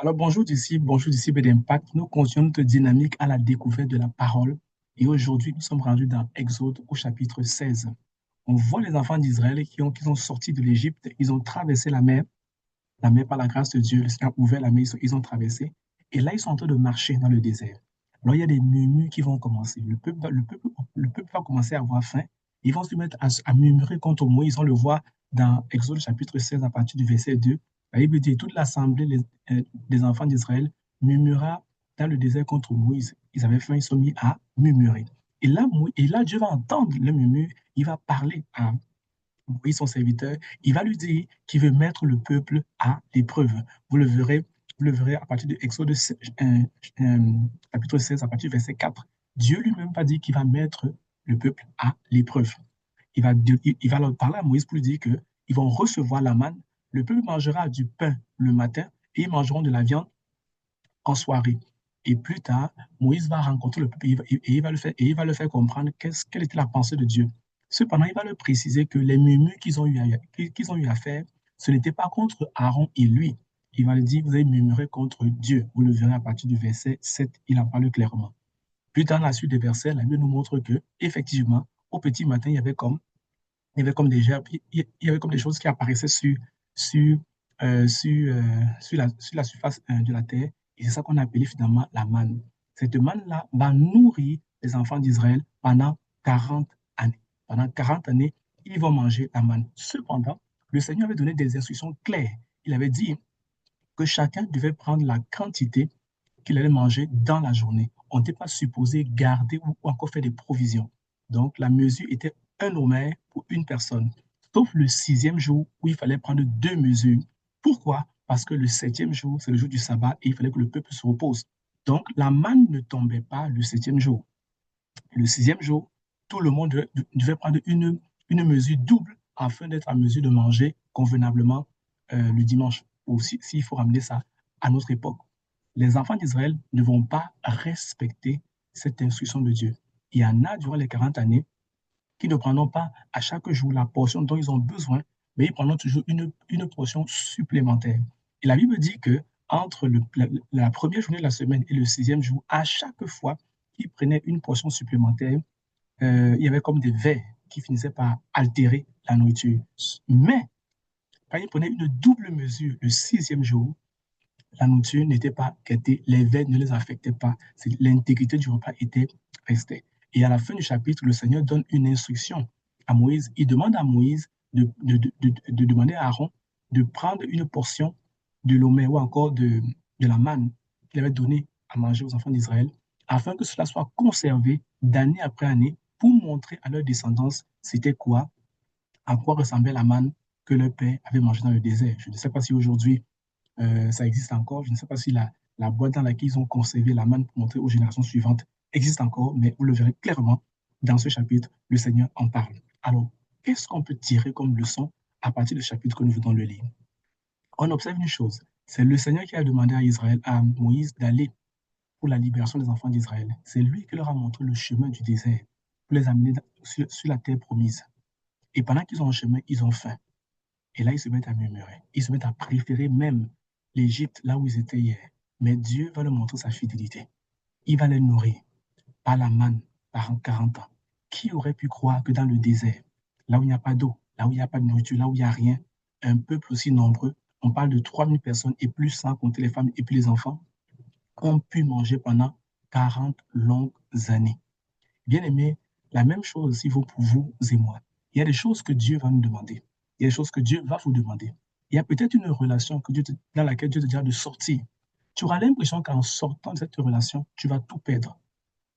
Alors bonjour disciples d'Impact. Nous continuons notre dynamique à la découverte de la parole. Et aujourd'hui, nous sommes rendus dans Exode au chapitre 16. On voit les enfants d'Israël qui sont sortis de l'Égypte. Ils ont traversé la mer par la grâce de Dieu. Le Seigneur a ouvert la mer, ils ont traversé. Et là, ils sont en train de marcher dans le désert. Alors, il y a des murmures qui vont commencer. Le peuple va commencer à avoir faim. Ils vont se mettre à murmurer contre Moïse. On le voit dans Exode chapitre 16 à partir du verset 2. La Bible dit, toute l'assemblée des enfants d'Israël murmura dans le désert contre Moïse. Ils avaient faim, ils se sont mis à murmurer. Et là, Dieu va entendre le murmure. Il va parler à Moïse, son serviteur, il va lui dire qu'il veut mettre le peuple à l'épreuve. Vous le verrez à partir de Exode chapitre 16, à partir du verset 4. Dieu lui-même va dire qu'il va mettre le peuple à l'épreuve. Il va leur parler à Moïse pour lui dire qu'ils vont recevoir la manne. Le peuple mangera du pain le matin et ils mangeront de la viande en soirée. Et plus tard, Moïse va rencontrer le peuple et il va le faire comprendre quelle était la pensée de Dieu. Cependant, il va leur préciser que les murmures qu'ils ont eu à faire, ce n'était pas contre Aaron et lui. Il va lui dire, vous avez murmuré contre Dieu. Vous le verrez à partir du verset 7, il en parle clairement. Plus tard, dans la suite des versets, la Bible nous montre que, effectivement, au petit matin, il y avait comme des gerbes, il y avait comme des choses qui apparaissaient sur, sur la surface de la terre. Et c'est ça qu'on a appelé finalement la manne. Cette manne-là va nourrir les enfants d'Israël pendant 40 années. Pendant 40 années, ils vont manger la manne. Cependant, le Seigneur avait donné des instructions claires. Il avait dit que chacun devait prendre la quantité qu'il allait manger dans la journée. On n'était pas supposé garder ou encore faire des provisions. Donc, la mesure était un homère pour une personne, sauf le sixième jour où il fallait prendre deux mesures. Pourquoi? Parce que le septième jour, c'est le jour du sabbat et il fallait que le peuple se repose. Donc, la manne ne tombait pas le septième jour. Le sixième jour, tout le monde devait prendre une mesure double afin d'être en mesure de manger convenablement le dimanche. Ou s'il faut ramener ça à notre époque. Les enfants d'Israël ne vont pas respecter cette instruction de Dieu. Il y en a durant les 40 années qui ne prendront pas à chaque jour la portion dont ils ont besoin, mais ils prendront toujours une portion supplémentaire. Et la Bible dit que entre la première journée de la semaine et le sixième jour, à chaque fois qu'ils prenaient une portion supplémentaire, il y avait comme des vers qui finissaient par altérer la nourriture. Mais quand ils prenaient une double mesure le sixième jour, la nourriture n'était pas gâtée, les vers ne les affectaient pas, l'intégrité du repas était restée. Et à la fin du chapitre, le Seigneur donne une instruction à Moïse. Il demande à Moïse de demander à Aaron de prendre une portion de l'omé ou encore de la manne qu'il avait donnée à manger aux enfants d'Israël, afin que cela soit conservé d'année après année pour montrer à leur descendance c'était quoi, à quoi ressemblait la manne que leur père avait mangé dans le désert. Je ne sais pas si aujourd'hui ça existe encore. Je ne sais pas si la boîte dans laquelle ils ont conservé la manne pour montrer aux générations suivantes existe encore, mais vous le verrez clairement dans ce chapitre, le Seigneur en parle. Alors, qu'est-ce qu'on peut tirer comme leçon à partir du chapitre que nous venons de lire? On observe une chose, c'est le Seigneur qui a demandé à Israël, à Moïse d'aller pour la libération des enfants d'Israël. C'est lui qui leur a montré le chemin du désert pour les amener sur la terre promise. Et pendant qu'ils ont un chemin, ils ont faim. Et là, ils se mettent à murmurer. Ils se mettent à préférer même l'Égypte, là où ils étaient hier. Mais Dieu va leur montrer sa fidélité. Il va les nourrir par la manne pendant 40 ans. Qui aurait pu croire que dans le désert, là où il n'y a pas d'eau, là où il n'y a pas de nourriture, là où il n'y a rien, un peuple aussi nombreux, on parle de 3000 personnes et plus sans compter les femmes et puis les enfants, ont pu manger pendant 40 longues années. Bien aimé, la même chose aussi vaut pour vous et moi. Il y a des choses que Dieu va nous demander. Il y a des choses que Dieu va vous demander. Il y a peut-être une relation dans laquelle Dieu te dira de sortir. Tu auras l'impression qu'en sortant de cette relation, tu vas tout perdre.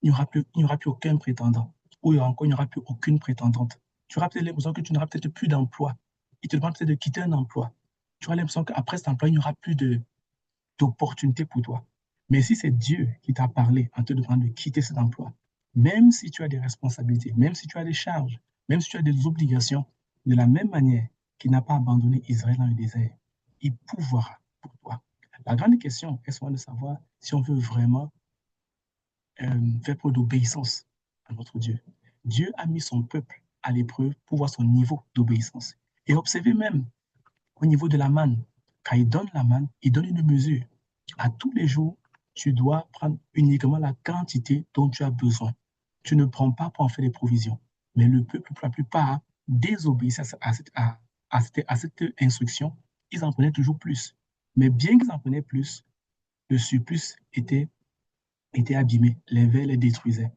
Il n'y aura plus aucun prétendant. Ou encore, il n'y aura plus aucune prétendante. Tu auras peut-être l'impression que tu n'auras peut-être plus d'emploi. Il te demande peut-être de quitter un emploi. Tu auras l'impression qu'après cet emploi, il n'y aura plus d'opportunités pour toi. Mais si c'est Dieu qui t'a parlé en te demandant de quitter cet emploi, même si tu as des responsabilités, même si tu as des charges, même si tu as des obligations, de la même manière qu'il n'a pas abandonné Israël dans le désert, il pourvoira pour toi. La grande question est souvent de savoir si on veut vraiment faire preuve d'obéissance à notre Dieu. Dieu a mis son peuple à l'épreuve pour voir son niveau d'obéissance. Et observez même au niveau de la manne, quand il donne la manne, il donne une mesure. À tous les jours, tu dois prendre uniquement la quantité dont tu as besoin. Tu ne prends pas pour en faire des provisions. Mais le peuple, pour la plupart, désobéissait à cette instruction. Ils en prenaient toujours plus. Mais bien qu'ils en prenaient plus, le surplus était abîmé. Les vers les détruisaient.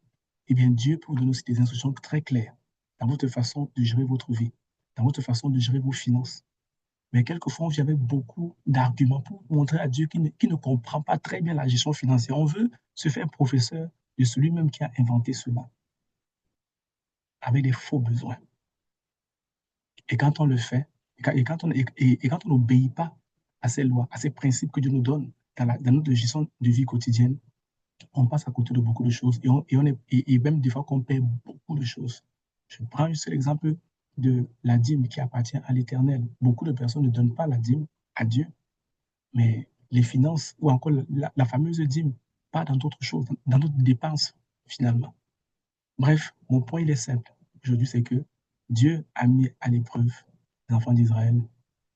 Eh bien, Dieu peut vous donner aussi des instructions très claires dans votre façon de gérer votre vie, dans votre façon de gérer vos finances. Mais quelquefois, j'avais beaucoup d'arguments pour montrer à Dieu qui ne comprend pas très bien la gestion financière. On veut se faire professeur de celui-même qui a inventé cela, avec des faux besoins. Et quand on le fait, et quand on n'obéit pas à ces lois, à ces principes que Dieu nous donne dans notre gestion de vie quotidienne, on passe à côté de beaucoup de choses et même des fois qu'on perd beaucoup de choses. Je prends juste l'exemple de la dîme qui appartient à l'Éternel. Beaucoup de personnes ne donnent pas la dîme à Dieu, mais les finances ou encore la fameuse dîme part dans d'autres choses, dans d'autres dépenses finalement. Bref, mon point il est simple. Aujourd'hui, c'est que Dieu a mis à l'épreuve les enfants d'Israël.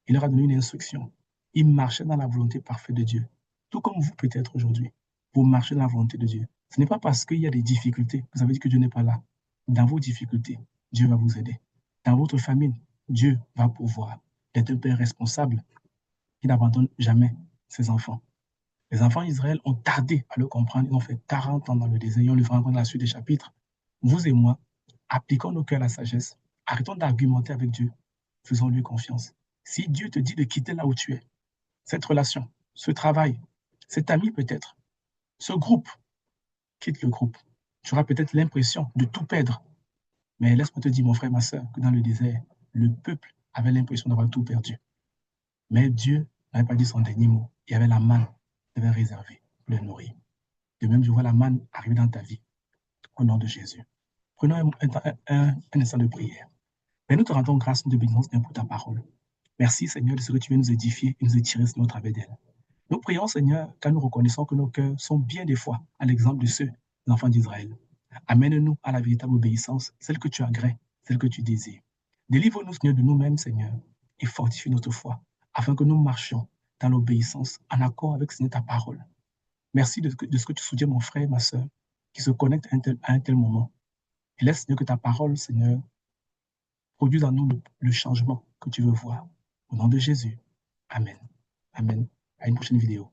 Il leur a donné une instruction. Ils marchaient dans la volonté parfaite de Dieu. Tout comme vous peut-être aujourd'hui. Vous marchez dans la volonté de Dieu. Ce n'est pas parce qu'il y a des difficultés que vous avez dit que Dieu n'est pas là. Dans vos difficultés, Dieu va vous aider. Dans votre famine, Dieu va pouvoir être un père responsable qui n'abandonne jamais ses enfants. Les enfants d'Israël ont tardé à le comprendre. Ils ont fait 40 ans dans le désert. Et on le verra dans la suite des chapitres. Vous et moi, appliquons nos cœurs à la sagesse. Arrêtons d'argumenter avec Dieu. Faisons-lui confiance. Si Dieu te dit de quitter là où tu es, cette relation, ce travail, cet ami peut-être, ce groupe, quitte le groupe. Tu auras peut-être l'impression de tout perdre. Mais laisse-moi te dire, mon frère, ma soeur, que dans le désert, le peuple avait l'impression d'avoir tout perdu. Mais Dieu n'avait pas dit son dernier mot. Il y avait la manne qu'il avait réservée pour le nourrir. De même, je vois la manne arriver dans ta vie, au nom de Jésus. Prenons un instant de prière. Mais nous te rendons grâce, nous te bénissons pour ta parole. Merci, Seigneur, de ce que tu viens nous édifier et nous étirer sur notre travers d'elle. Nous prions, Seigneur, car nous reconnaissons que nos cœurs sont bien des fois à l'exemple de ceux des enfants d'Israël. Amène-nous à la véritable obéissance, celle que tu agrées, celle que tu désires. Délivre-nous, Seigneur, de nous-mêmes, Seigneur, et fortifie notre foi, afin que nous marchions dans l'obéissance, en accord avec, Seigneur, ta parole. Merci de ce que tu soutiens mon frère et ma soeur, qui se connectent à un tel moment. Et laisse, Seigneur, que ta parole, Seigneur, produise en nous le changement que tu veux voir. Au nom de Jésus. Amen. Amen. À une prochaine vidéo.